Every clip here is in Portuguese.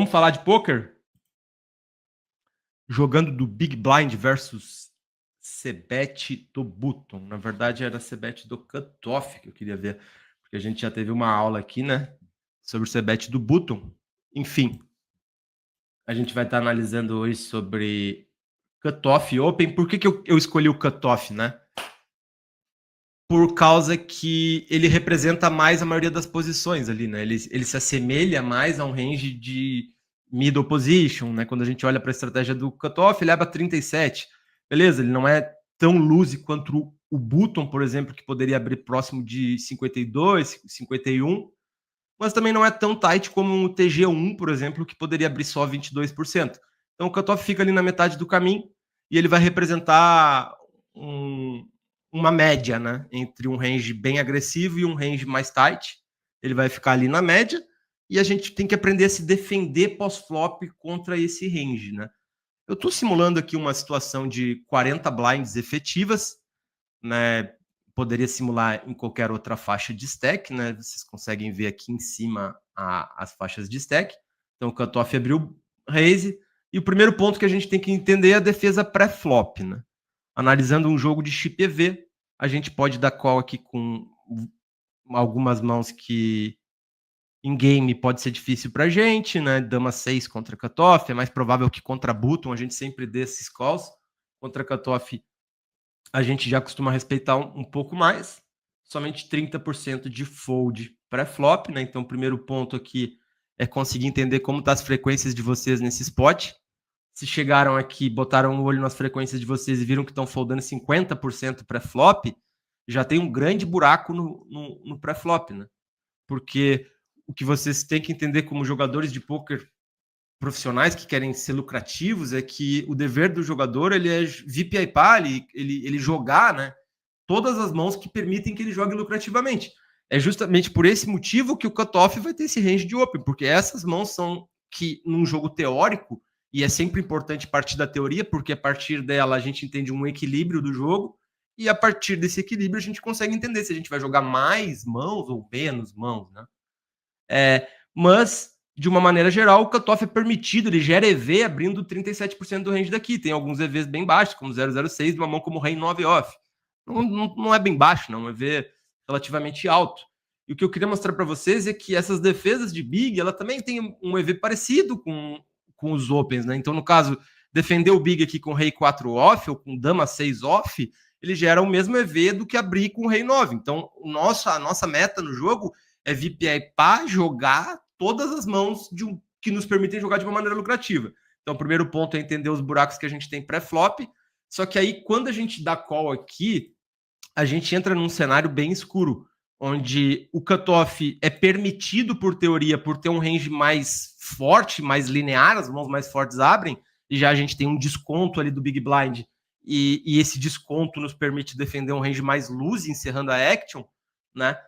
Vamos falar de poker? Jogando do Big Blind versus C-Bet do Button. Na verdade, era C-Bet do Cutoff que eu queria ver, porque a gente já teve uma aula aqui, né, sobre o C-Bet do Button. Enfim, a gente vai estar analisando hoje sobre Cutoff Open. Por que eu escolhi o Cutoff, né? Por causa que ele representa mais a maioria das posições ali, né? Ele se assemelha mais a um range de middle position, né? Quando a gente olha para a estratégia do cutoff, ele leva 37. Beleza, ele não é tão loose quanto o Button, por exemplo, que poderia abrir próximo de 52, 51, mas também não é tão tight como o TG1, por exemplo, que poderia abrir só 22%. Então o cutoff fica ali na metade do caminho e ele vai representar uma média, né, entre um range bem agressivo e um range mais tight. Ele vai ficar ali na média e a gente tem que aprender a se defender pós-flop contra esse range, né? Eu estou simulando aqui uma situação de 40 blinds efetivas, né? Poderia simular em qualquer outra faixa de stack, né? Vocês conseguem ver aqui em cima as faixas de stack. Então o cutoff abriu raise e o primeiro ponto que a gente tem que entender é a defesa pré-flop, né? Analisando um jogo de chip EV, a gente pode dar call aqui com algumas mãos que em game pode ser difícil pra gente, né? Dama 6 contra cutoff, é mais provável que contra Button a gente sempre dê esses calls. Contra cutoff a gente já costuma respeitar um pouco mais. Somente 30% de fold pré-flop, né? Então o primeiro ponto aqui é conseguir entender como tá as frequências de vocês nesse spot. Se chegaram aqui, botaram o olho nas frequências de vocês e viram que estão foldando 50% pré-flop, já tem um grande buraco no pré-flop, né? Porque o que vocês têm que entender como jogadores de poker profissionais que querem ser lucrativos é que o dever do jogador ele é VPIPar, ele jogar, né, todas as mãos que permitem que ele jogue lucrativamente. É justamente por esse motivo que o cutoff vai ter esse range de open, porque essas mãos são que, num jogo teórico, e é sempre importante partir da teoria, porque a partir dela a gente entende um equilíbrio do jogo, e a partir desse equilíbrio a gente consegue entender se a gente vai jogar mais mãos ou menos mãos, né? Mas, de uma maneira geral, o cutoff é permitido, ele gera EV abrindo 37% do range daqui. Tem alguns EVs bem baixos, como 006, de uma mão como Rei 9 off. Não é bem baixo, não, é um EV relativamente alto. E o que eu queria mostrar para vocês é que essas defesas de Big, ela também tem um EV parecido com os Opens, né? Então, no caso, defender o Big aqui com Rei 4 off ou com Dama 6 off, ele gera o mesmo EV do que abrir com Rei 9. Então, a nossa meta no jogo é VPI para jogar todas as mãos que nos permitem jogar de uma maneira lucrativa. Então, o primeiro ponto é entender os buracos que a gente tem pré-flop. Só que aí, quando a gente dá call aqui, a gente entra num cenário bem escuro, onde o cutoff é permitido, por teoria, por ter um range mais forte, mais linear, as mãos mais fortes abrem, e já a gente tem um desconto ali do Big Blind, e esse desconto nos permite defender um range mais loose, encerrando a action, né?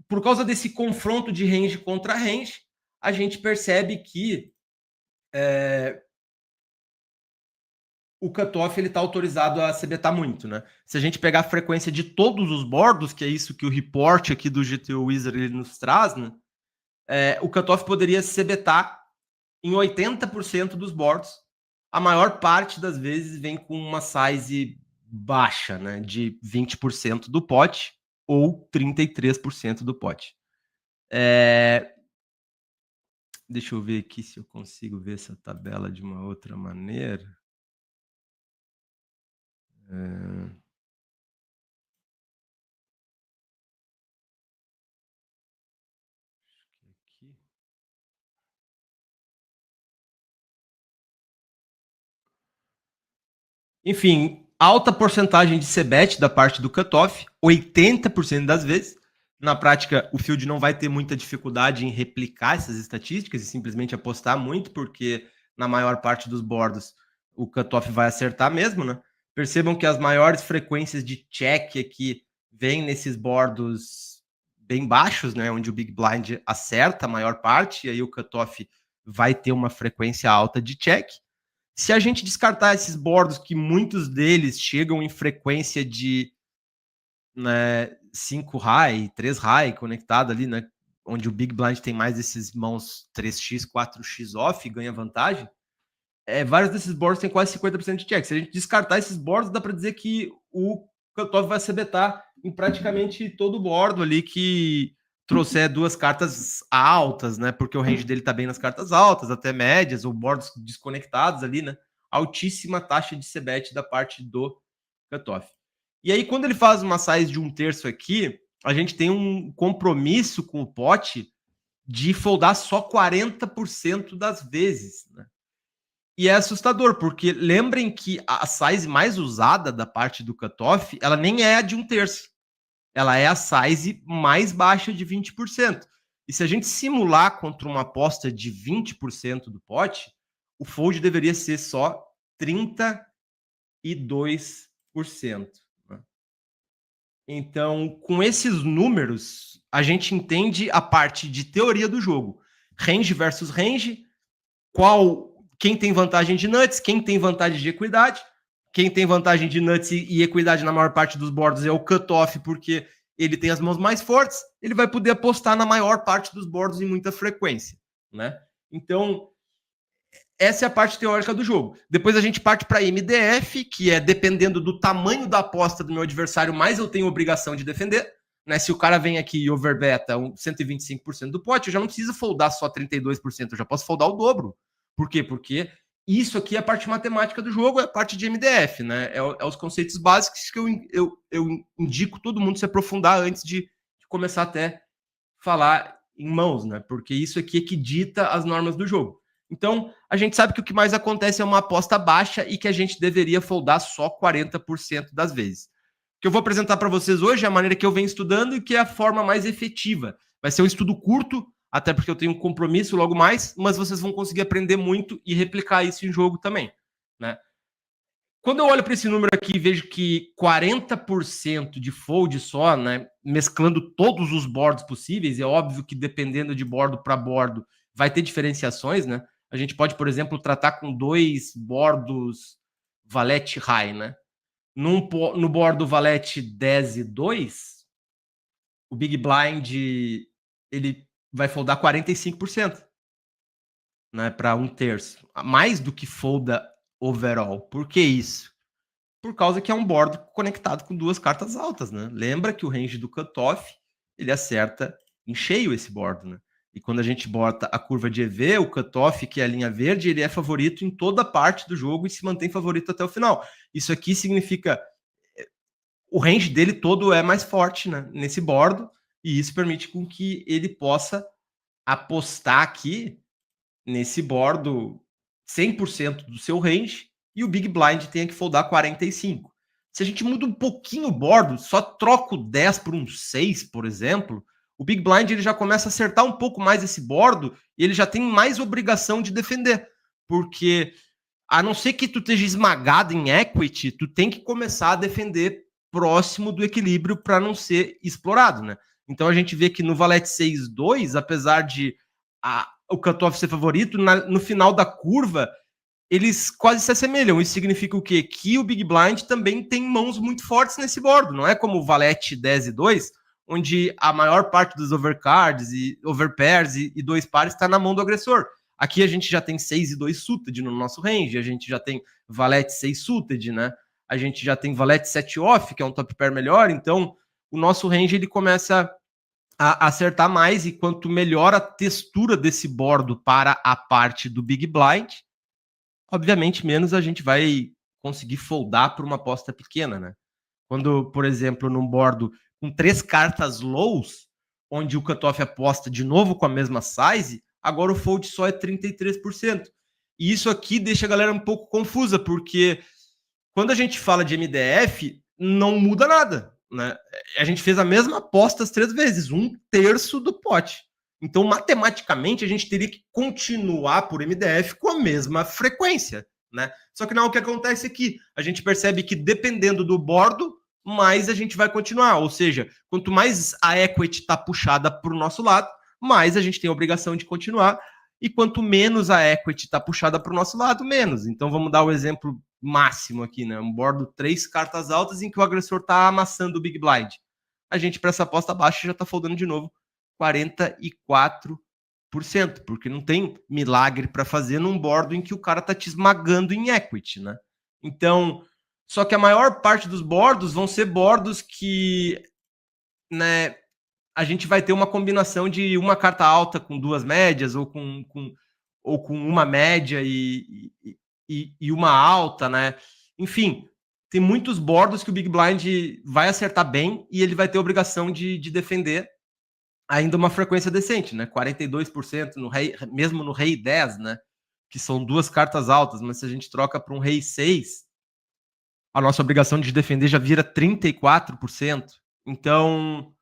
Por causa desse confronto de range contra range, a gente percebe que o cutoff está autorizado a se betar muito, né? Se a gente pegar a frequência de todos os bordos, que é isso que o report aqui do GTO Wizard ele nos traz, né? O cutoff poderia se betar em 80% dos bordos. A maior parte das vezes vem com uma size baixa, né? De 20% do pote ou 33% do pote. Deixa eu ver aqui se eu consigo ver essa tabela de uma outra maneira. Enfim, alta porcentagem de C-Bet da parte do cutoff, 80% das vezes. Na prática, o field não vai ter muita dificuldade em replicar essas estatísticas e simplesmente apostar muito, porque na maior parte dos bordos o cutoff vai acertar mesmo, né? Percebam que as maiores frequências de check aqui vêm nesses bordos bem baixos, né? Onde o Big Blind acerta a maior parte, e aí o cutoff vai ter uma frequência alta de check. Se a gente descartar esses bordos, que muitos deles chegam em frequência de, né, 5 high, 3 high conectado ali, né, onde o Big Blind tem mais desses mãos 3x, 4x off e ganha vantagem, vários desses boards têm quase 50% de check. Se a gente descartar esses boards, dá para dizer que o cutoff vai se betar em praticamente todo o board ali que trouxer duas cartas altas, né? Porque o range dele tá bem nas cartas altas, até médias, ou boards desconectados ali, né? Altíssima taxa de CBET da parte do cutoff. E aí, quando ele faz uma size de 1/3 aqui, a gente tem um compromisso com o pot de foldar só 40% das vezes, né? E é assustador, porque lembrem que a size mais usada da parte do cutoff, ela nem é a de 1/3. Ela é a size mais baixa de 20%. E se a gente simular contra uma aposta de 20% do pote, o fold deveria ser só 32%. Né? Então, com esses números, a gente entende a parte de teoria do jogo. Range versus range, quem tem vantagem de nuts, quem tem vantagem de equidade. Quem tem vantagem de nuts e equidade na maior parte dos boards é o cutoff, porque ele tem as mãos mais fortes, ele vai poder apostar na maior parte dos boards em muita frequência, né? Então, essa é a parte teórica do jogo. Depois a gente parte para MDF, que é dependendo do tamanho da aposta do meu adversário, mais eu tenho obrigação de defender. Né? Se o cara vem aqui e overbeta 125% do pote, eu já não preciso foldar só 32%, eu já posso foldar o dobro. Por quê? Porque isso aqui é a parte matemática do jogo, é a parte de MDF, né? É os conceitos básicos que eu indico todo mundo se aprofundar antes de começar até falar em mãos, né? Porque isso aqui é que dita as normas do jogo. Então, a gente sabe que o que mais acontece é uma aposta baixa e que a gente deveria foldar só 40% das vezes. O que eu vou apresentar para vocês hoje é a maneira que eu venho estudando e que é a forma mais efetiva. Vai ser um estudo curto, até porque eu tenho um compromisso logo mais, mas vocês vão conseguir aprender muito e replicar isso em jogo também, né? Quando eu olho para esse número aqui e vejo que 40% de fold só, né, mesclando todos os boards possíveis, é óbvio que dependendo de board para board vai ter diferenciações, né? A gente pode, por exemplo, tratar com dois bordos valete high, né? No board do valete 10 e 2, o Big Blind ele vai foldar 45%, né, para 1/3, mais do que folda overall. Por que isso? Por causa que é um board conectado com duas cartas altas, né? Lembra que o range do cutoff, ele acerta em cheio esse board, né? E quando a gente bota a curva de EV, o cutoff, que é a linha verde, ele é favorito em toda parte do jogo e se mantém favorito até o final. Isso aqui significa o range dele todo é mais forte, né, nesse board, e isso permite com que ele possa apostar aqui nesse board 100% do seu range e o Big Blind tenha que foldar 45%. Se a gente muda um pouquinho o board, só troca o 10 por um 6, por exemplo, o Big Blind ele já começa a acertar um pouco mais esse board e ele já tem mais obrigação de defender, porque a não ser que tu esteja esmagado em equity, tu tem que começar a defender próximo do equilíbrio para não ser explorado, né? Então a gente vê que no valete 6-2, apesar de o cutoff ser favorito, no final da curva, eles quase se assemelham. Isso significa o quê? Que o Big Blind também tem mãos muito fortes nesse board. Não é como o valete 10 e 2, onde a maior parte dos overcards e overpairs e dois pares está na mão do agressor. Aqui a gente já tem 6 e 2 suited no nosso range, a gente já tem valete 6 suited, né? A gente já tem valete 7 off, que é um top pair melhor, então o nosso range ele começa a acertar mais, e quanto melhor a textura desse board para a parte do Big Blind, obviamente menos a gente vai conseguir foldar para uma aposta pequena, né? Quando, por exemplo, num board com 3 cartas lows, onde o cutoff aposta de novo com a mesma size, agora o fold só é 33%. E isso aqui deixa a galera um pouco confusa, porque quando a gente fala de MDF, não muda nada, né? A gente fez a mesma aposta as 3 vezes, 1/3 do pote. Então, matematicamente, a gente teria que continuar por MDF com a mesma frequência, né? Só que não, o que acontece aqui? A gente percebe que dependendo do bordo, mais a gente vai continuar. Ou seja, quanto mais a equity está puxada para o nosso lado, mais a gente tem a obrigação de continuar. E quanto menos a equity está puxada para o nosso lado, menos. Então, vamos dar o exemplo máximo aqui, né? Um bordo 3 cartas altas em que o agressor está amassando o Big Blind. A gente, para essa aposta baixa, já está foldando de novo 44%, porque não tem milagre para fazer num board em que o cara tá te esmagando em equity, né? Então, só que a maior parte dos boards vão ser boards que, né, a gente vai ter uma combinação de uma carta alta com duas médias ou com uma média e uma alta, né? Enfim, tem muitos boards que o Big Blind vai acertar bem e ele vai ter a obrigação de defender ainda uma frequência decente, né? 42% no rei, mesmo no rei 10, né? Que são duas cartas altas, mas se a gente troca para um rei 6, a nossa obrigação de defender já vira 34%. Então,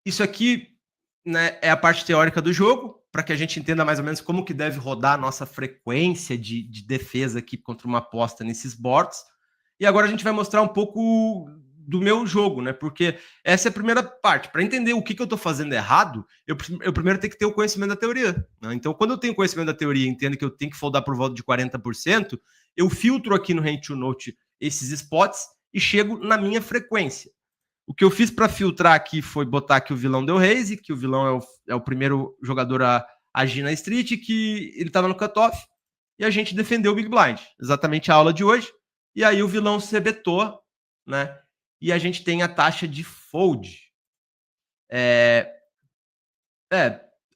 isso aqui, né, é a parte teórica do jogo, para que a gente entenda mais ou menos como que deve rodar a nossa frequência de defesa aqui contra uma aposta nesses boards. E agora a gente vai mostrar um pouco do meu jogo, né? Porque essa é a primeira parte. Para entender o que eu estou fazendo errado, eu primeiro tenho que ter o conhecimento da teoria, né? Então, quando eu tenho conhecimento da teoria e entendo que eu tenho que foldar por volta de 40%, eu filtro aqui no Hand to Note esses spots e chego na minha frequência. O que eu fiz para filtrar aqui foi botar que o vilão deu raise, que o vilão é o primeiro jogador a agir na street, que ele estava no cutoff, e a gente defendeu o Big Blind. Exatamente a aula de hoje. E aí o vilão se betou, né? E a gente tem a taxa de fold.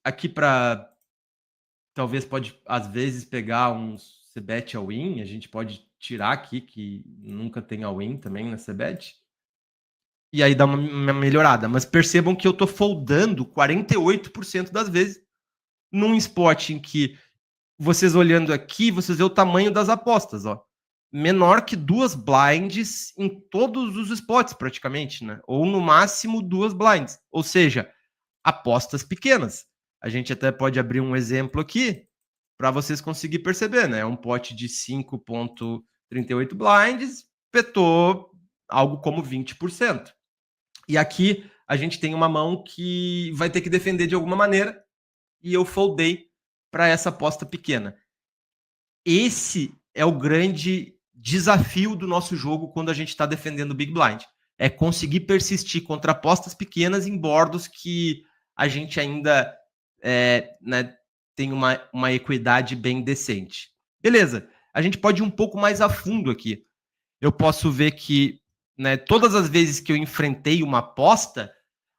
Aqui para talvez pode às vezes pegar um CBET all-in, a gente pode tirar aqui que nunca tem all-in também na CBET. E aí dá uma melhorada. Mas percebam que eu tô foldando 48% das vezes num spot em que vocês olhando aqui, vocês vê o tamanho das apostas, ó. Menor que 2 blinds em todos os spots, praticamente, né? Ou no máximo 2 blinds. Ou seja, apostas pequenas. A gente até pode abrir um exemplo aqui para vocês conseguirem perceber, né? Um pote de 5,38 blinds petou algo como 20%. E aqui a gente tem uma mão que vai ter que defender de alguma maneira e eu foldei para essa aposta pequena. Esse é o grande desafio do nosso jogo quando a gente está defendendo o Big Blind. É conseguir persistir contra apostas pequenas em bordos que a gente ainda né, tem uma equidade bem decente. Beleza, a gente pode ir um pouco mais a fundo aqui. Eu posso ver que, né, todas as vezes que eu enfrentei uma aposta,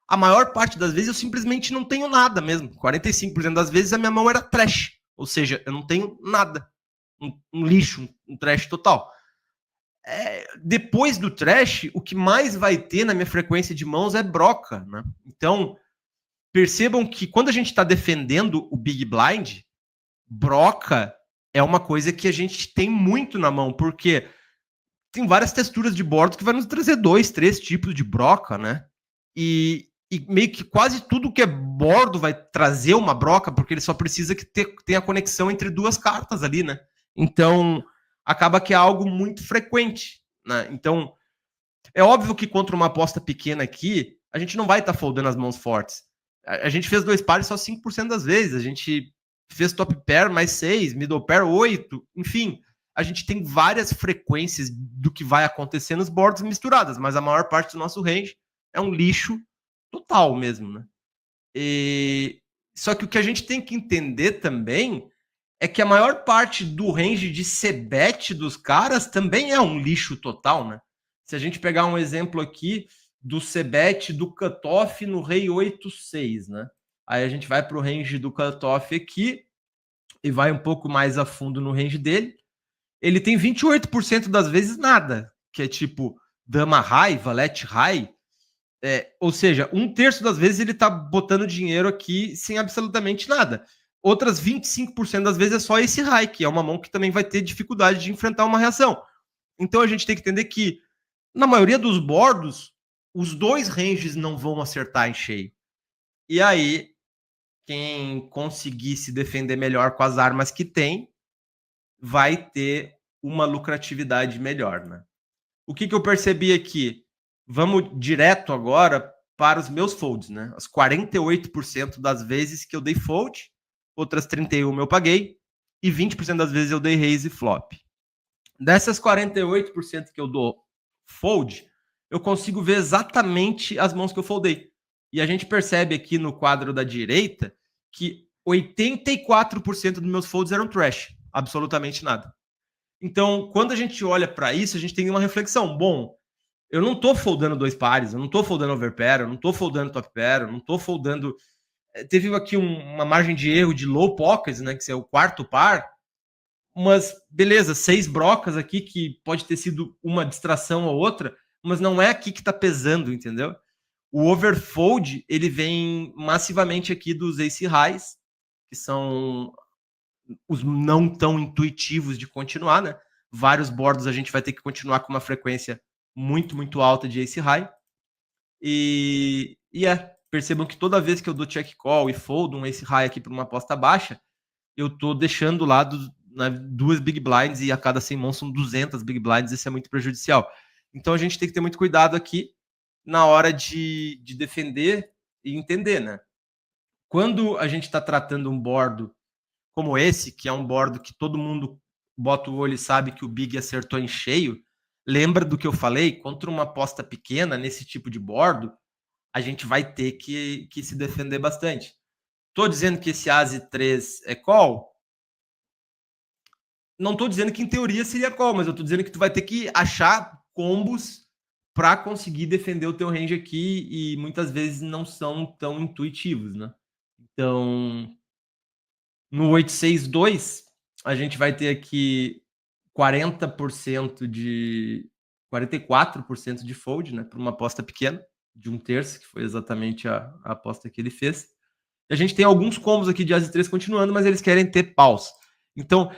a maior parte das vezes eu simplesmente não tenho nada mesmo. 45% das vezes a minha mão era trash. Ou seja, eu não tenho nada. Um lixo, um trash total. Depois do trash, o que mais vai ter na minha frequência de mãos é broca, né? Então, percebam que quando a gente está defendendo o Big Blind, broca é uma coisa que a gente tem muito na mão, porque tem várias texturas de bordo que vai nos trazer 2, 3 tipos de broca, né? E meio que quase tudo que é bordo vai trazer uma broca, porque ele só precisa que tenha a conexão entre duas cartas ali, né? Então, acaba que é algo muito frequente, né? Então, é óbvio que contra uma aposta pequena aqui, a gente não vai estar foldando as mãos fortes. A gente fez 2 pares só 5% das vezes. A gente fez top pair mais 6, middle pair 8, enfim. A gente tem várias frequências do que vai acontecer nos boards misturadas, mas a maior parte do nosso range é um lixo total mesmo, né? Só que o que a gente tem que entender também é que a maior parte do range de CBET dos caras também é um lixo total, né? Se a gente pegar um exemplo aqui do CBET do cutoff no rei 8-6, né? Aí a gente vai para o range do cutoff aqui e vai um pouco mais a fundo no range dele. Ele tem 28% das vezes nada, que é tipo dama high, valete high. Ou seja, 1/3 das vezes ele tá botando dinheiro aqui sem absolutamente nada. Outras 25% das vezes é só esse high, que é uma mão que também vai ter dificuldade de enfrentar uma reação. Então a gente tem que entender que, na maioria dos bordos, os dois ranges não vão acertar em cheio. E aí, quem conseguir se defender melhor com as armas que tem, vai ter uma lucratividade melhor, né? O que eu percebi aqui? Vamos direto agora para os meus folds, né? As 48% das vezes que eu dei fold, outras 31% eu paguei, e 20% das vezes eu dei raise e flop. Dessas 48% que eu dou fold, eu consigo ver exatamente as mãos que eu foldei. E a gente percebe aqui no quadro da direita que 84% dos meus folds eram trash, absolutamente nada. Então, quando a gente olha para isso, a gente tem uma reflexão. Bom, eu não estou foldando 2 pares, eu não estou foldando overpair, eu não estou foldando top pair, eu não estou foldando... Teve aqui uma margem de erro de low pockets, né, que é o quarto par, mas beleza, 6 brocas aqui, que pode ter sido uma distração ou outra, mas não é aqui que está pesando, entendeu? O overfold, ele vem massivamente aqui dos ace highs, que são os não tão intuitivos de continuar, né? Vários bordos a gente vai ter que continuar com uma frequência muito, muito alta de ace high. Percebam que toda vez que eu dou check call e fold um ace high aqui para uma aposta baixa, eu tô deixando lá duas big blinds, e a cada 100 mãos são 200 big blinds, isso é muito prejudicial. Então a gente tem que ter muito cuidado aqui na hora de defender e entender, né? Quando a gente está tratando um bordo como esse, que é um bordo que todo mundo bota o olho e sabe que o big acertou em cheio, lembra do que eu falei? Contra uma aposta pequena, nesse tipo de bordo, a gente vai ter que se defender bastante. Tô dizendo que esse Asi 3 é call? Não tô dizendo que em teoria seria call, mas eu tô dizendo que tu vai ter que achar combos para conseguir defender o teu range aqui, e muitas vezes não são tão intuitivos, né? Então, no 862, a gente vai ter aqui 44% de fold, né, para uma aposta pequena, de 1/3, que foi exatamente a aposta que ele fez. A gente tem alguns combos aqui de Asi 3 continuando, mas eles querem ter paus. Então,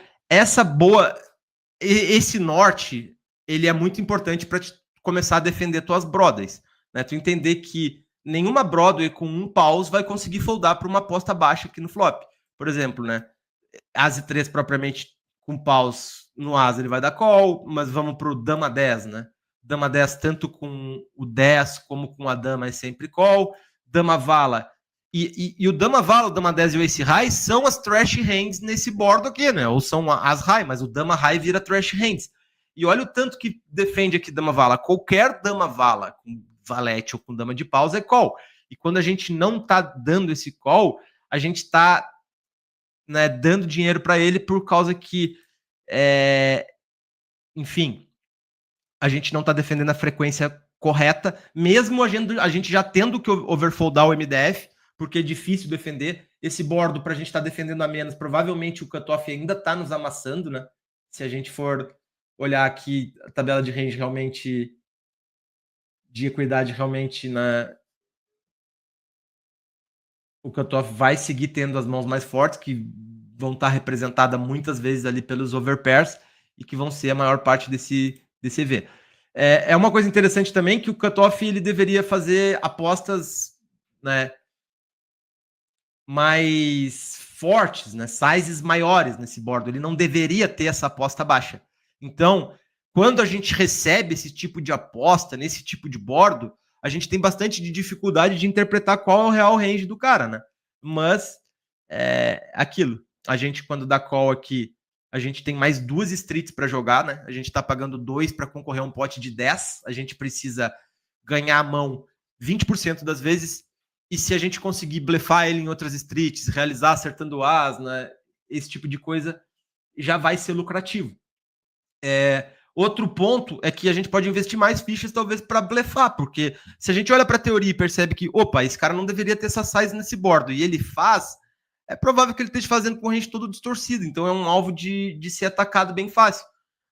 esse norte, ele é muito importante para começar a defender tuas broadways, né? Tu entender que nenhuma broadway com um paus vai conseguir foldar para uma aposta baixa aqui no flop. Por exemplo, né? Asi 3 propriamente com paus no Asa ele vai dar call, mas vamos pro Dama 10, né? Dama 10 tanto com o 10 como com a Dama é sempre call. Dama Vala. E o Dama Vala, o Dama 10 e o Ace High são as trash hands nesse board aqui, né? Ou são as high, mas o Dama High vira trash hands. E olha o tanto que defende aqui Dama Vala. Qualquer Dama Vala com valete ou com Dama de paus é call. E quando a gente não tá dando esse call, a gente tá, né, dando dinheiro para ele por causa que, enfim, a gente não está defendendo a frequência correta, mesmo a gente já tendo que overfoldar o MDF, porque é difícil defender. Esse bordo, para a gente estar defendendo a menos, provavelmente o cutoff ainda está nos amassando, né? Se a gente for olhar aqui a tabela de range realmente, de equidade realmente, né, o cutoff vai seguir tendo as mãos mais fortes, que vão estar representadas muitas vezes ali pelos overpairs, e que vão ser a maior parte desse EV. É uma coisa interessante também que o cutoff ele deveria fazer apostas, né, mais fortes, né, sizes maiores nesse board. Ele não deveria ter essa aposta baixa. Então, quando a gente recebe esse tipo de aposta nesse tipo de bordo, a gente tem bastante de dificuldade de interpretar qual é o real range do cara, né? Mas aquilo. A gente, quando dá call aqui, a gente tem mais 2 streets para jogar, né? A gente tá pagando 2 para concorrer a um pote de 10. A gente precisa ganhar a mão 20% das vezes. E se a gente conseguir blefar ele em outras streets, realizar acertando o as, né? Esse tipo de coisa já vai ser lucrativo. Outro ponto é que a gente pode investir mais fichas, talvez, para blefar, porque se a gente olha para a teoria e percebe que, opa, esse cara não deveria ter essa size nesse bordo, e ele faz, é provável que ele esteja fazendo com o range todo distorcido, então é um alvo de ser atacado bem fácil.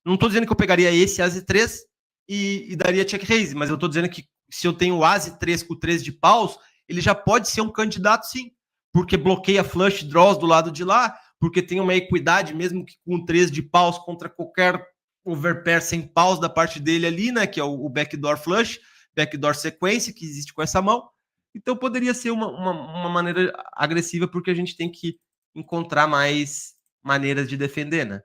Não estou dizendo que eu pegaria esse Asi 3 e daria check raise, mas eu estou dizendo que se eu tenho o Asi 3 com 3 de paus, ele já pode ser um candidato, sim, porque bloqueia flush draws do lado de lá, porque tem uma equidade, mesmo que com 3 de paus contra qualquer overpair sem paus da parte dele ali, né, que é o backdoor flush, backdoor sequência que existe com essa mão. Então poderia ser uma maneira agressiva, porque a gente tem que encontrar mais maneiras de defender, né?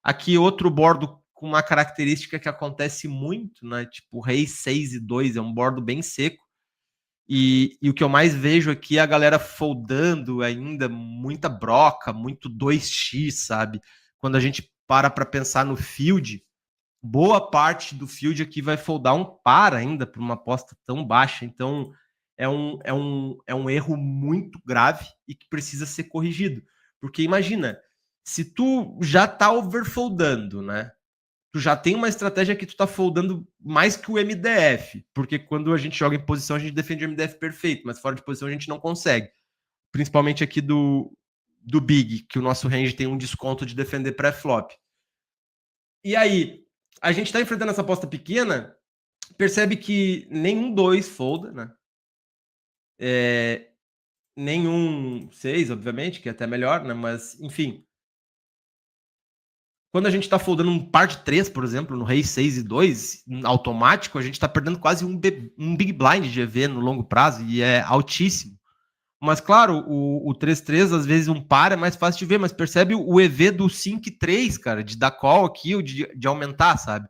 Aqui outro bordo com uma característica que acontece muito, né? Tipo, rei 6 e 2 é um bordo bem seco. E o que eu mais vejo aqui é a galera foldando ainda muita broca, muito 2x, sabe? Quando a gente para pensar no field, boa parte do field aqui vai foldar um par ainda para uma aposta tão baixa. Então, é um erro muito grave e que precisa ser corrigido. Porque imagina, se tu já tá overfoldando, né? Tu já tem uma estratégia que tu tá foldando mais que o MDF, porque quando a gente joga em posição, a gente defende o MDF perfeito, mas fora de posição a gente não consegue. Principalmente aqui do Big, que o nosso range tem um desconto de defender pré-flop. E aí, a gente tá enfrentando essa aposta pequena, percebe que nenhum 2 folda, né? Nenhum 6, obviamente, que é até melhor, né? Mas, enfim. Quando a gente tá foldando um par de 3, por exemplo, no rei 6 e 2, automático, a gente tá perdendo quase um big blind de EV no longo prazo, e é altíssimo. Mas, claro, o 3-3, às vezes um par é mais fácil de ver, mas percebe o EV do 5 e 3, cara, de dar call aqui, ou de aumentar, sabe?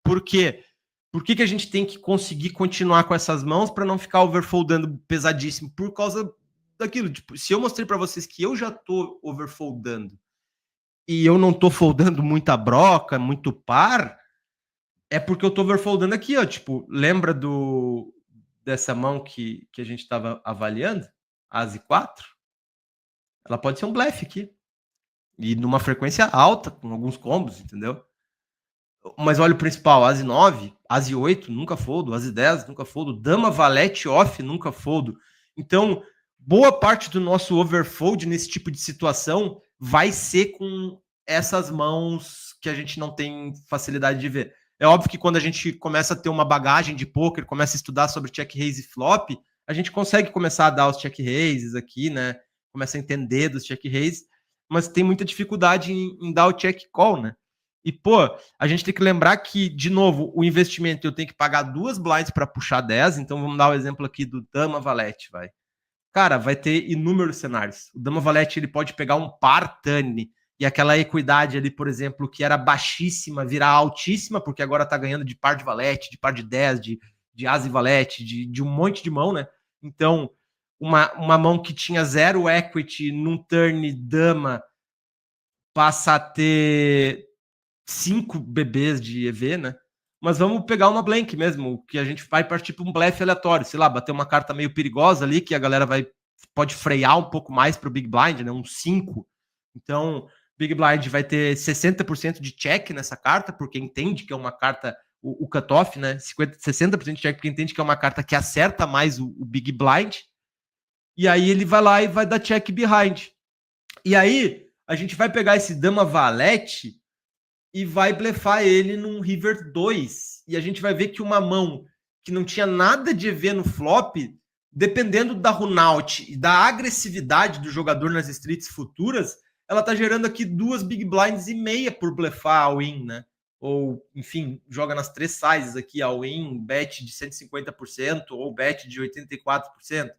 Por quê? Por que a gente tem que conseguir continuar com essas mãos para não ficar overfoldando pesadíssimo? Por causa daquilo. Tipo, se eu mostrei para vocês que eu já tô overfoldando e eu não tô foldando muita broca, muito par, é porque eu tô overfoldando aqui, ó. Tipo, lembra dessa mão que a gente tava avaliando? As 4? Ela pode ser um blefe aqui. E numa frequência alta, com alguns combos, entendeu? Mas olha o principal, As 9, As 8, nunca foldo, As 10, nunca foldo, Dama Valete off, nunca foldo. Então, boa parte do nosso overfold nesse tipo de situação vai ser com essas mãos que a gente não tem facilidade de ver. É óbvio que quando a gente começa a ter uma bagagem de poker, começa a estudar sobre check raise e flop, a gente consegue começar a dar os check raises aqui, né? Começa a entender dos check raises, mas tem muita dificuldade em dar o check call, né? E, pô, a gente tem que lembrar que, de novo, o investimento eu tenho que pagar 2 blinds para puxar 10, então vamos dar o exemplo aqui do Dama Valete, vai. Cara, vai ter inúmeros cenários. O Dama Valete, ele pode pegar um par Tane e aquela equidade ali, por exemplo, que era baixíssima, virar altíssima, porque agora tá ganhando de par de valete, de par de 10, de as e valete, de um monte de mão, né? Então, uma mão que tinha 0 equity num turn dama passa a ter 5 bebês de EV, né? Mas vamos pegar uma blank mesmo, que a gente vai partir para um blefe aleatório, sei lá, bater uma carta meio perigosa ali, que a galera pode frear um pouco mais para o Big Blind, né? Um 5. Então, Big Blind vai ter 60% de check nessa carta, porque entende que é uma carta, o cutoff, né? 60% de check, porque entende que é uma carta que acerta mais o Big Blind. E aí ele vai lá e vai dar check behind. E aí, a gente vai pegar esse Dama Valete e vai blefar ele num River 2. E a gente vai ver que uma mão que não tinha nada de EV no flop, dependendo da runout e da agressividade do jogador nas streets futuras, ela tá gerando aqui 2 big blinds e meia por blefar all-in, né? Ou, enfim, joga nas 3 sizes aqui, all-in, bet de 150% ou bet de 84%.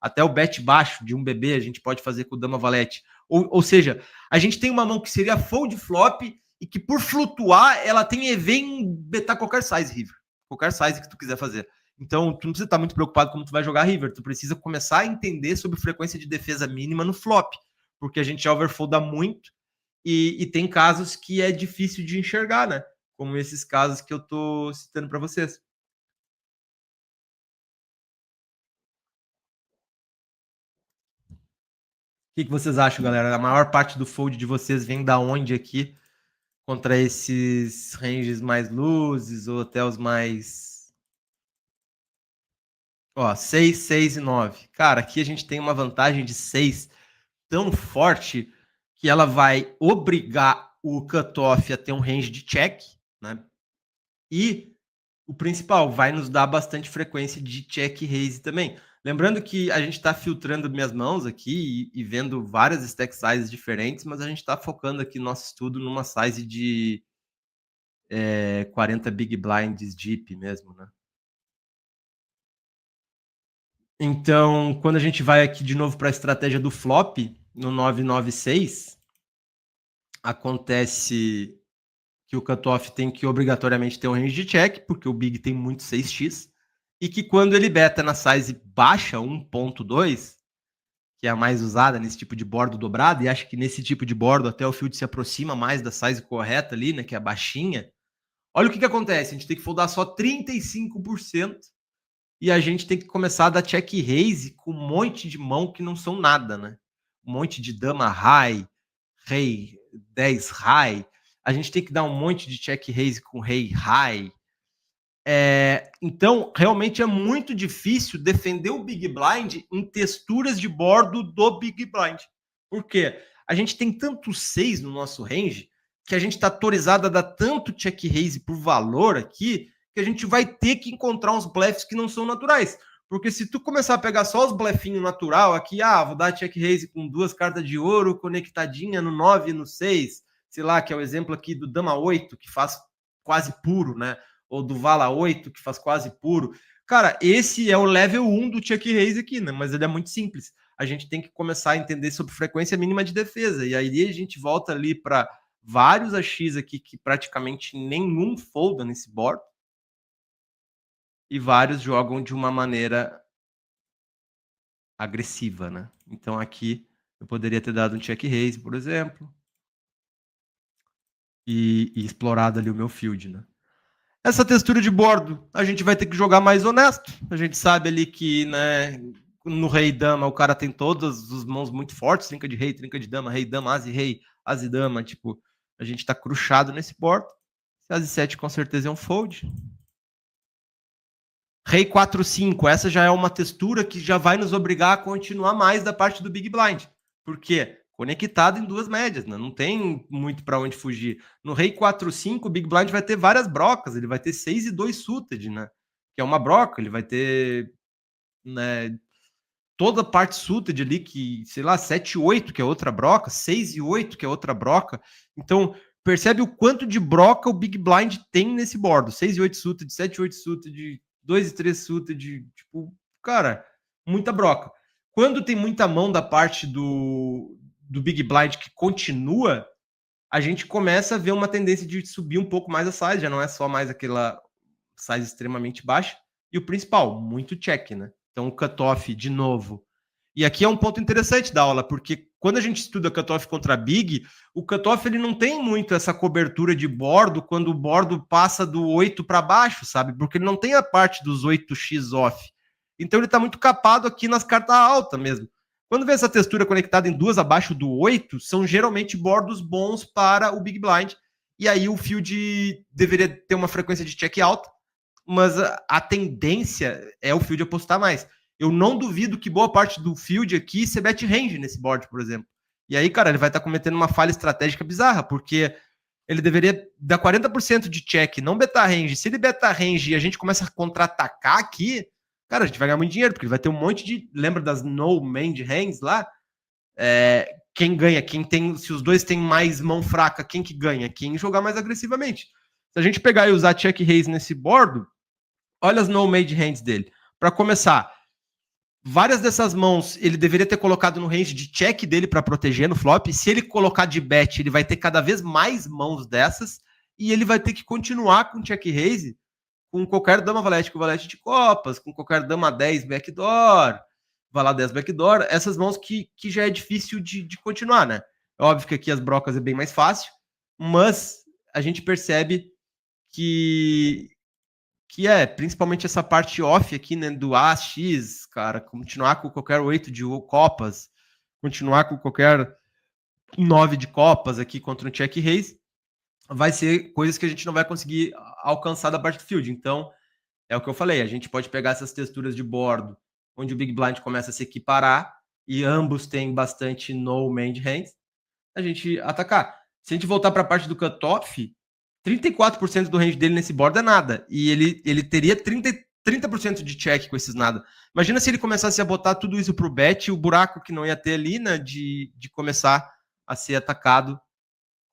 Até o bet baixo de um BB a gente pode fazer com o Dama Valete. Ou seja, a gente tem uma mão que seria fold flop e que por flutuar, ela tem EV em betar qualquer size River. Qualquer size que tu quiser fazer. Então, tu não precisa estar muito preocupado como tu vai jogar River. Tu precisa começar a entender sobre frequência de defesa mínima no flop. Porque a gente já overfolda muito e tem casos que é difícil de enxergar, né? Como esses casos que eu tô citando para vocês. O que vocês acham, galera? A maior parte do fold de vocês vem da onde aqui? Contra esses ranges mais luzes ou até os mais... Ó, 6, 6 e 9. Cara, aqui a gente tem uma vantagem de 6 tão forte que ela vai obrigar o cutoff a ter um range de check, né? E o principal, vai nos dar bastante frequência de check raise também. Lembrando que a gente está filtrando minhas mãos aqui e vendo várias stack sizes diferentes, mas a gente está focando aqui nosso estudo numa size de 40 big blinds deep mesmo, né? Então, quando a gente vai aqui de novo para a estratégia do flop, no 996, acontece que o cutoff tem que obrigatoriamente ter um range de check, porque o big tem muito 6x, e que quando ele beta na size baixa 1.2, que é a mais usada nesse tipo de bordo dobrado, e acho que nesse tipo de bordo até o field se aproxima mais da size correta ali, né, que é a baixinha. Olha o que acontece, a gente tem que foldar só 35%, e a gente tem que começar a dar check raise com um monte de mão que não são nada, né? Um monte de dama high, rei 10 high, a gente tem que dar um monte de check raise com rei high. Então, realmente é muito difícil defender o Big Blind em texturas de bordo do Big Blind. Por quê? A gente tem tanto 6 no nosso range que a gente está autorizado a dar tanto check raise por valor aqui que a gente vai ter que encontrar uns blefs que não são naturais. Porque se tu começar a pegar só os blefinhos natural aqui, vou dar check raise com 2 cartas de ouro conectadinha no 9 e no 6, sei lá, que é o exemplo aqui do Dama 8, que faz quase puro, né? Ou do Vala 8, que faz quase puro. Cara, esse é o level 1 do check raise aqui, né? Mas ele é muito simples. A gente tem que começar a entender sobre frequência mínima de defesa. E aí a gente volta ali para vários AX aqui que praticamente nenhum folda nesse board. E vários jogam de uma maneira agressiva, né? Então aqui eu poderia ter dado um check raise, por exemplo. E explorado ali o meu field, né? Essa textura de bordo, a gente vai ter que jogar mais honesto. A gente sabe ali que, né, no rei e dama, o cara tem todas as mãos muito fortes, trinca de rei, trinca de dama, rei, dama, as e rei, as e dama, tipo, a gente tá cruchado nesse board. As e 7 com certeza é um fold. Rei 4-5, essa já é uma textura que já vai nos obrigar a continuar mais da parte do Big Blind. Por quê? Conectado em 2 médias, né? Não tem muito para onde fugir. No rei 4-5, o Big Blind vai ter várias brocas, ele vai ter 6 e 2 suited, né? Que é uma broca, ele vai ter, né, toda a parte suited ali, que, sei lá, 7 e 8, que é outra broca, 6 e 8, que é outra broca. Então, percebe o quanto de broca o Big Blind tem nesse board. 6 e 8 suited, 7 e 8 suited, 2 e 3 suited, tipo, cara, muita broca. Quando tem muita mão da parte do Big Blind que continua, a gente começa a ver uma tendência de subir um pouco mais a size, já não é só mais aquela size extremamente baixa. E o principal, muito check, né? Então o cutoff, de novo. E aqui é um ponto interessante da aula, porque quando a gente estuda cutoff contra Big, o cutoff ele não tem muito essa cobertura de bordo quando o bordo passa do 8 para baixo, sabe? Porque ele não tem a parte dos 8x off. Então ele está muito capado aqui nas cartas altas mesmo. Quando vê essa textura conectada em 2 abaixo do 8, são geralmente bordos bons para o Big Blind. E aí o field deveria ter uma frequência de check alta, mas a tendência é o field apostar mais. Eu não duvido que boa parte do field aqui se bet range nesse board, por exemplo. E aí, cara, ele vai estar cometendo uma falha estratégica bizarra, porque ele deveria dar 40% de check, não beta range. Se ele beta range e a gente começa a contra-atacar aqui, cara, a gente vai ganhar muito dinheiro, porque vai ter um monte de... Lembra das no mand hands lá? Quem ganha? Quem tem... Se os dois têm mais mão fraca, quem que ganha? Quem jogar mais agressivamente. Se a gente pegar e usar check raise nesse board, olha as no made hands dele. Para começar, várias dessas mãos ele deveria ter colocado no range de check dele para proteger no flop. Se ele colocar de bet, ele vai ter cada vez mais mãos dessas e ele vai ter que continuar com check raise com qualquer dama valete com valete de copas, com qualquer dama 10 backdoor, vala 10 backdoor, essas mãos que já é difícil de continuar, né? É óbvio que aqui as brocas é bem mais fácil, mas a gente percebe que principalmente essa parte off aqui, né, do AX, cara, continuar com qualquer 8 de copas, continuar com qualquer 9 de copas aqui contra um check raise, vai ser coisas que a gente não vai conseguir alcançar da parte do field. Então, é o que eu falei, a gente pode pegar essas texturas de bordo, onde o Big Blind começa a se equiparar, e ambos têm bastante no mand hands, a gente atacar. Se a gente voltar para a parte do cutoff, 34% do range dele nesse board é nada. E ele teria 30% de check com esses nada. Imagina se ele começasse a botar tudo isso pro bet, o buraco que não ia ter ali, né, de começar a ser atacado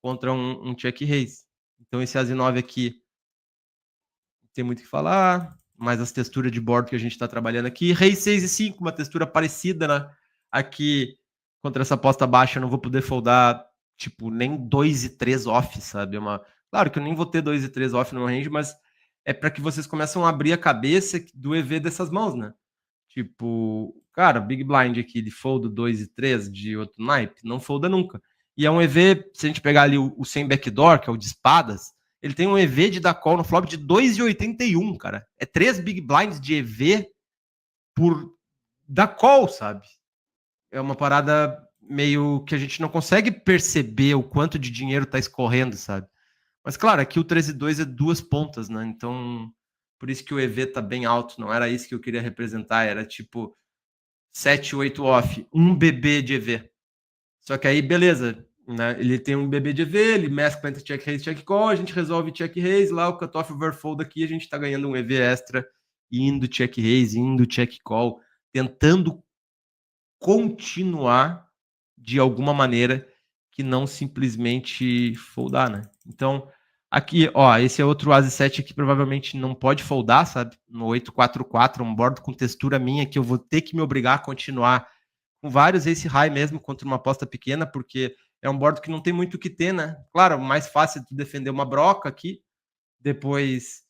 contra um check raise. Então esse As-9 aqui não tem muito o que falar, mas as texturas de board que a gente está trabalhando aqui. Rei 6 e 5, uma textura parecida, né? Aqui, contra essa aposta baixa, eu não vou poder foldar, tipo, nem 2 e 3 off, sabe? Claro que eu nem vou ter 2 e 3 off no range, mas é para que vocês começam a abrir a cabeça do EV dessas mãos, né? Tipo, cara, Big Blind aqui de fold 2 e 3 de outro naipe, não folda nunca. E é um EV, se a gente pegar ali o sem backdoor, que é o de espadas, ele tem um EV de dar call no flop de 2,81, cara. É 3 Big Blinds de EV por dar call, sabe? É uma parada meio que a gente não consegue perceber o quanto de dinheiro tá escorrendo, sabe? Mas claro, aqui o 13,2 é 2 pontas, né? Então, por isso que o EV tá bem alto. Não era isso que eu queria representar, era tipo 7, 8 off, 1 BB de EV. Só que aí, beleza, né? Ele tem um BB de EV, ele mescla entre check raise e check call, a gente resolve check raise, lá o cutoff overfold aqui, a gente tá ganhando um EV extra, indo check raise, indo check call, tentando continuar de alguma maneira que não simplesmente foldar, né? Então, aqui, ó, esse é outro Asi 7 que provavelmente não pode foldar, sabe? No 844, um board com textura minha que eu vou ter que me obrigar a continuar com vários ace high mesmo contra uma aposta pequena, porque é um board que não tem muito o que ter, né? Claro, mais fácil de defender uma broca aqui, depois,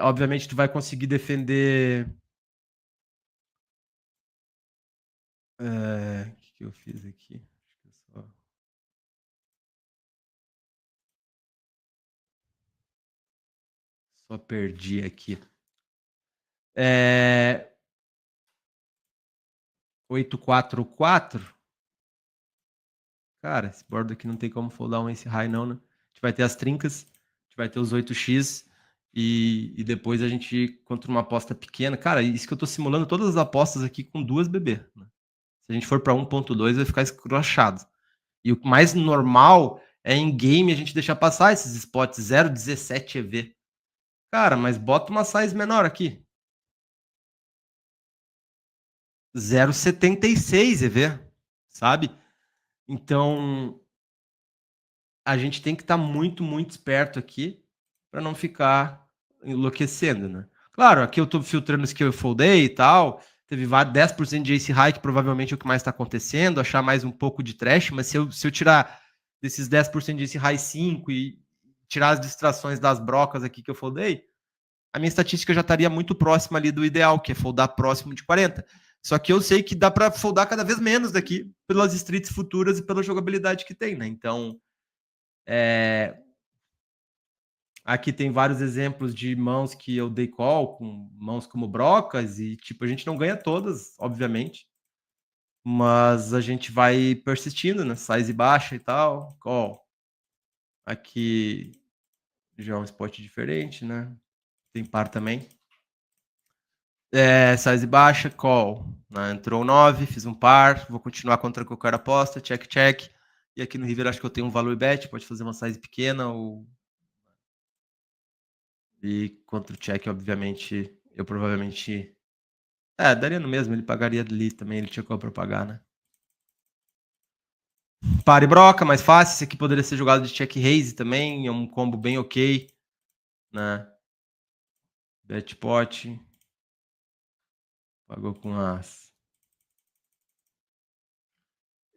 obviamente, tu vai conseguir defender... O que eu fiz aqui? Só perdi aqui. 844. Cara, esse board aqui não tem como foldar um ace high não, né? A gente vai ter as trincas, a gente vai ter os 8x e depois a gente contra uma aposta pequena. Cara, isso que eu tô simulando todas as apostas aqui com 2 BB. Né? Se a gente for para 1.2 vai ficar escrachado. E o mais normal é em game a gente deixar passar esses spots 0.17 EV. Cara, mas bota uma size menor aqui. 0,76 EV, sabe? Então, a gente tem que estar muito, muito esperto aqui para não ficar enlouquecendo, né? Claro, aqui eu estou filtrando os que eu foldei e tal. Teve 10% de ace high, que provavelmente é o que mais está acontecendo. Achar mais um pouco de trash, mas se eu tirar desses 10% de ace high 5 e tirar as distrações das brocas aqui que eu foldei, a minha estatística já estaria muito próxima ali do ideal, que é foldar próximo de 40. Só que eu sei que dá para foldar cada vez menos daqui pelas streets futuras e pela jogabilidade que tem, né? Então, aqui tem vários exemplos de mãos que eu dei call, com mãos como brocas, e tipo, a gente não ganha todas, obviamente, mas a gente vai persistindo, né? Size baixa e tal, call. Aqui já é um spot diferente, né? Tem par também. Size baixa, call. Né? Entrou 9, fiz um par, vou continuar contra qualquer aposta, check, check. E aqui no River acho que eu tenho um value bet, pode fazer uma size pequena ou... E contra o check, obviamente, eu provavelmente... daria no mesmo, ele pagaria ali também, ele tinha como pra pagar, né? Par e broca, mais fácil, esse aqui poderia ser jogado de check raise também, é um combo bem ok, né? Bet pot. Pagou com as...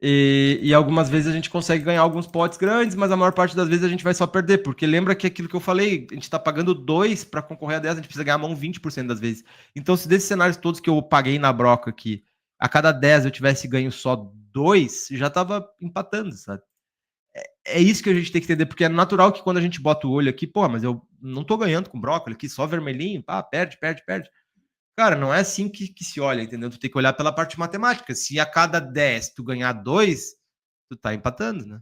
E algumas vezes a gente consegue ganhar alguns potes grandes, mas a maior parte das vezes a gente vai só perder, porque lembra que aquilo que eu falei, a gente tá pagando 2 para concorrer a 10, a gente precisa ganhar a mão 20% das vezes. Então, se desses cenários todos que eu paguei na broca aqui, a cada 10 eu tivesse ganho só 2, já tava empatando, sabe? É isso que a gente tem que entender, porque é natural que quando a gente bota o olho aqui, pô, mas eu não tô ganhando com brócolis aqui, só vermelhinho, perde, perde, perde. Cara, não é assim que se olha, entendeu? Tu tem que olhar pela parte matemática. Se a cada 10 tu ganhar 2, tu tá empatando, né?